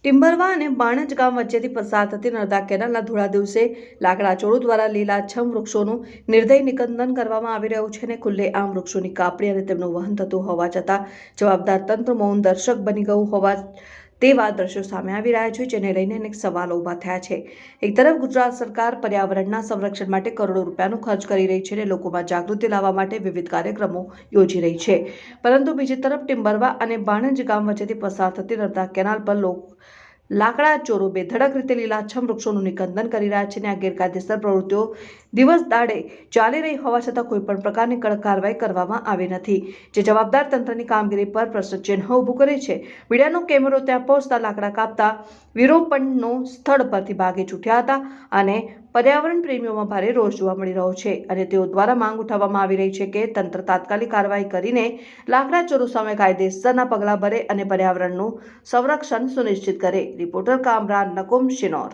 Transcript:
ટિમ્બરવા અને બાણજ ગામ વચ્ચેથી પસાર થતી નર્મદા કેનાલના ધોળા દિવસે લાકડાચોરો દ્વારા લીલાછમ વૃક્ષોનું નિર્દય નિકંદન કરવામાં આવી રહ્યું છે અને ખુલ્લેઆમ વૃક્ષોની કાપણી અને તેમનું વહન થતું હોવા છતાં જવાબદાર તંત્ર મૌન દર્શક બની ગયું હોવા તેવા દ્રશ્યો સામે આવી રહ્યા છે, જેને લઈને અનેક સવાલો ઊભા થયા છે। એક તરફ ગુજરાત સરકાર પર્યાવરણના સંરક્ષણ માટે કરોડો રૂપિયાનો ખર્ચ કરી રહી છે અને લોકોમાં જાગૃતિ લાવવા માટે વિવિધ કાર્યક્રમો યોજી રહી છે, પરંતુ બીજી તરફ ટિમ્બરવા અને બાણજ ગામ વચ્ચેથી પસાર થતી નર્મદા કેનાલ પર લાકડા ચોરો બેધડક રીતે લીલાછમ વૃક્ષોનું નિકંદન કરી રહ્યા છે અને આ ગેરકાયદેસર પ્રવૃત્તિઓ દિવસ દાડે ચાલી રહી હોવા છતાં કોઈ પણ પ્રકારની કડક કાર્યવાહી કરવામાં આવી નથી, જે જવાબદાર તંત્રની કામગીરી પર પ્રશ્નચિહ્ન ઊભું કરે છે। મીડિયાનો કેમેરો ત્યાં પહોંચતા લાકડા કાપતા વિરોપણનો સ્થળ પરથી ભાગી છૂટ્યા હતા અને પર્યાવરણ પ્રેમીઓમાં ભારે રોષ જોવા મળી રહ્યો છે અને તેઓ દ્વારા માંગ ઉઠાવવામાં આવી રહી છે કે તંત્ર તાત્કાલિક કાર્યવાહી કરીને લાકડા ચોરો સામે કાયદેસરના પગલાં ભરે અને પર્યાવરણનું સંરક્ષણ સુનિશ્ચિત કરે। રિપોર્ટર કામરાન નકુમ શિનોર।